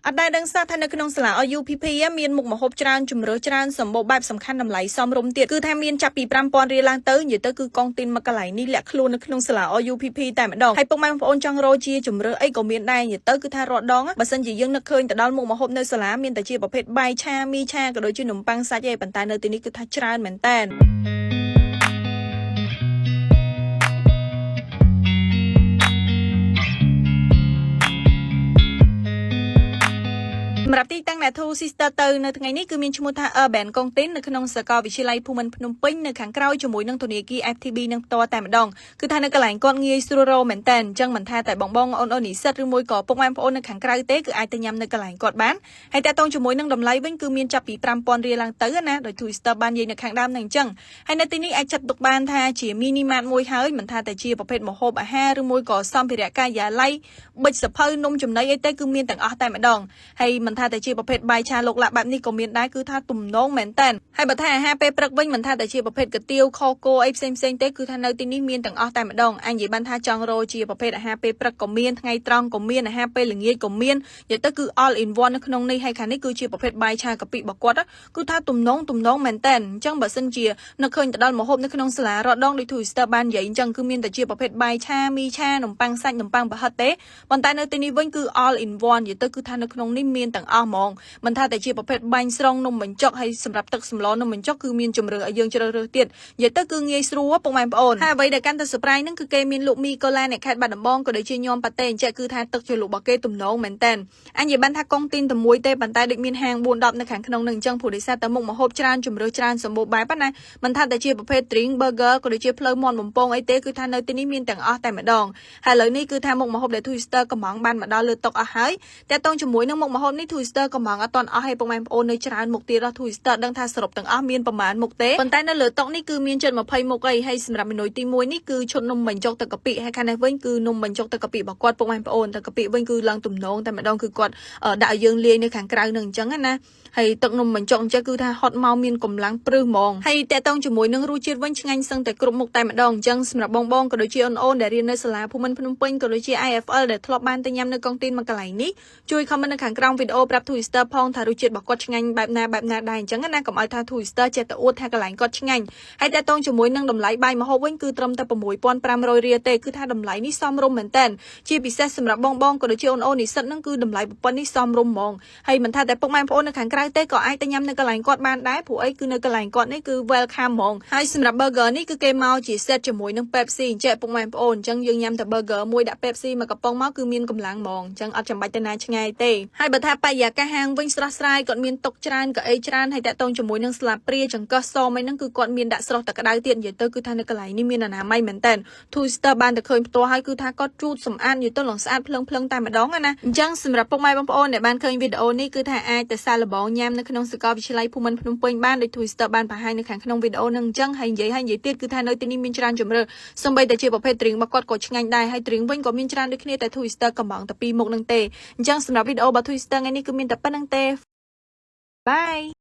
អត់ដែរដឹងស្ថានភាពនៅក្នុងសាលា UPP មានមុខម្ហូបច្រើនជំរឿច្រើនសម្បូរបែបសំខាន់តម្លៃសមរម្យទៀតគឺថាមានចាប់ពី5000រៀលឡើងទៅនិយាយទៅគឺកងទីនមកកន្លែងនេះលាក់ខ្លួននៅក្នុងសាលា UPP តែម្ដងហើយពុកម៉ែបងប្អូនចង់រកជាជំរឿអីក៏មានដែរនិយាយទៅគឺថារាល់ដងបើសិនជាយើងនឹកឃើញទៅដល់មុខម្ហូបនៅសាលាមានតែជាប្រភេទបាយឆាមីឆាក៏ដូចជានំប៉័ងសាច់ឯប៉ុន្តែនៅទីនេះគឺថាច្រើនមែនតើសម្រាប់ទីតាំងអ្នកធូ Sister ទៅនៅថ្ងៃនេះគឺមានឈ្មោះថា Urban Content នៅក្នុងសាកលវិទ្យាល័យភូមិន្ទភ្នំពេញនៅខាងក្រោយជាមួយនឹងធនាគារ FTB នឹងផ្ទាល់តែម្ដងគឺថានៅកន្លែងគាត់ងាយស្រួលរកមែនតើអញ្ចឹងមិនថាតែបងអូននិស្សិតឬមួយក៏ពុកម៉ែបងប្អូននៅខាងក្រៅទេគឺអាចទៅញ៉ាំនៅកន្លែងគាត់បានហើយតាក់ទងជាមួយនឹងតម្លៃវិញគឺមានចាប់ពី5000រៀលឡើងទៅណាដោយ Sister បាននិយាយនៅខាងដើមហ្នឹងអញ្ចឹងហើយនៅទីនេះអាចចាត់ទុកបានថាជា mini mart មួយហើយមិនថាតែជាប្រភេទម្ហូបអាហារឬមួយក៏សម្ភារៈការិយាល័យប៊ិចសភៅនំចំណីអីទៅគឺមានទាំងអស់តែម្ដងហើយមិនថាតែជាប្រភេទបាយឆាលោកឡាបែបនេះក៏មានដែរគឺថាទំនងមែនតើហើយបើថាអាហារពេលព្រឹកវិញមិនថាតែជាប្រភេទកាទៀវខគោអីផ្សេងទេគឺថានៅទីនេះមានទាំងអស់តែម្ដងអញនិយាយបានថាចង់រកជាប្រភេទអាហារពេលព្រឹកក៏មានថ្ងៃត្រង់ក៏មានអាហារពេលល្ងាចក៏មាននិយាយទៅគឺ all in one នៅក្នុងនេះហើយខាងនេះគឺជាប្រភេទបាយឆាកាពិរបស់គាត់គឺថាទំនងមែនតើអញ្ចឹងបើសិនជានៅឃើញទៅដល់ម្ហូបនៅក្នុងសាលារដងដូច Twister បាននិយាយអញ្ចឹងគឺមានតែជាប្រភេទបាយឆាមីឆានំប៉័ងសាច់នំប៉័ងប្រហិតទេប៉ុន្តែនៅទីនេះវិញគឺ all in one និយាយទៅគឺថានៅក្នុងនេះមានទាំងអស់ហ្មងមិនថាតែជាប្រភេទបាញ់ស្រង់នំបញ្ចុកហើយសម្រាប់ទឹកសម្លនំបញ្ចុកគឺមានជំរឿឲ្យយើងជ្រើសរើសទៀតនិយាយទៅគឺងាយស្រួលពុកម៉ែបងប្អូនហើយអ្វីដែលកាន់តែ surprise ហ្នឹងគឺគេមានលក់មីកូឡានៅខេត្តបាត់ដំបងក៏ដូចជាញោមប៉ាតេអញ្ចឹងគឺថាទឹកជ្រលក់របស់គេទំនងមែនតើអញនិយាយបានថាកុងទីនតែមួយទេប៉ុន្តែដូចមានហាង4-10នៅខាងក្នុងហ្នឹងអញ្ចឹងព្រោះដោយសារតែមុខម្ហូបច្រើនជំរឿច្រើនសម្បូរបែបណាមិនថាតែជាប្រភេទ drink burger ក៏ដូចជាផ្លូវមាន់បំពងអីទេគឺថានៅទីនេះមានទាំងអស់តែម្ដងហើយឥឡូវនេះគឺថាមុខម្ហូបដែល Twister កំងបានមកដល់លើតុអស់ហើយតែតងជាមួយនឹងមុខម្ហូបនេះ Twister កំងអត់ទាន់អស់ហើយពុកម៉ែបងប្អូននៅច្រើនមុខទៀតដល់ Twister ដឹងថាសរុបទាំងអស់មានប្រមាណមុខទេប៉ុន្តែនៅលើតុនេះគឺមានជិត20មុខអីហើយសម្រាប់មេនុយទី1នេះគឺឈុតនំបញ្ចុកទឹកកាពិហើយខាងនេះវិញគឺនំបញ្ចុកទឹកកាពិរបស់គាត់ពុកម៉ែបងប្អូនទឹកកាពិវិញគឺឡើងទំនងតែម្ដងគឺគាត់ដាក់ឲ្យយើងលាយនៅខាងក្រៅនឹងអញ្ចឹងណាហើយទឹកនំបញ្ចុកអញ្ចឹងគឺថាហត់មកមានកម្លាំងព្រឹសហ្មងហើយតេតងជាមួយនឹងរសជាតិវិញឆ្ងាញ់សឹងតែគ្រប់មុខតែម្ដងអញ្ចឹងសម្រាប់បងក៏ដូចជាអូនដែលរៀននៅសាលាភូមិន្ទភ្នំពេញក៏ដូចជា IFL ដែលធ្លាប់បានទៅញ៉ាំនៅកុងទីនមកកន្លែងនេះជួយ comment នៅខាងក្រោមវីដេអូប្រាប់ Twister ផងថារសជាតិរបស់គាត់ឆ្ងាញ់បែបណាដែរអញ្ចឹងណាកុំឲ្យថា Twister ចេះតែអួតថាកន្លែងគាត់ឆ្ងាញ់ហើយតេតងជាមួយនឹងតម្លៃបាយម្ហូបវិញគឺត្រឹមតែ6500រៀលទេគឺថាតម្លៃនេះសមរម្យមែនតើជាពិសេសសម្រាប់បងក៏ដូចជាអូននិស្សិតហ្នឹងគឺតម្លៃប្រព័ន្ធនេះសមរម្យហ្មងហើយមិនថាតែពុកម៉ែបងប្អូននៅខាងក្រៅទេក៏អាចទៅញ៉ាំនៅកន្លែងគាត់បានដែរព្រោះអីគឺនៅកន្លែងគាត់នេះគឺ welcome ហ្មងហើយសម្រាប់ burger នេះគឺគេមកជា set ជាមួយនឹង Pepsi អញ្ចឹងពុកម៉ែបងប្អូនអញ្ចឹងយើងញ៉ាំតែ burger មួយដាក់ Pepsi មកកំប៉ុងមកគឺមានកម្លាំងហ្មងអញ្ចឹងអត់ចាំបាច់ទៅណាឆ្ងាយទេហើយបើថាបរិយាកាសហាងវិញស្រស់ស្រាយគាត់មានតុច្រើនក៏អីច្រើនហើយតាក់ទងជាមួយនឹងស្លាបព្រាចង្កឹះសមអីហ្នឹងគឺគាត់មានដាក់ស្រស់តែក្តៅទៀតនិយាយទៅគឺថានៅកន្លែងនេះមានអនាម័យមែនតើ Twister បានតែឃើញផ្ទាល់ហើយគឺថាគាត់ជូតសម្អាតនិយាយទៅឡើងស្អាតភ្លឹងតែម្ដងណាអញ្ចឹងសម្រាប់ពុកម៉ែបងប្អូនដែលបានឃើញវីដេអូនេះគឺថាអាចទៅសាកល្បងញ៉ាំនៅក្នុងសាកលវិទ្យាល័យភូមិន្ទភ្នំពេញបានដោយ Twister បានបង្ហាញនៅខាងក្នុងវីដេអូហ្នឹងអញ្ចឹងហើយនិយាយទៀតគឺថានៅទីនេះមានច្រើនជម្រើសសូម្បីតែជាប្រភេទ drink របស់គាត់ក៏ឆ្ងាញ់ដែរហើយ drink វិញក៏មានច្រើនដូចគ្នាតែ Twister កំងតែពីរមុខហ្នឹងទេអញ្ចឹងសម្រាប់វីដេអូរបស់ Twister ថ្ងៃនេះគឺមានតែប៉ុណ្្នឹងទេ Bye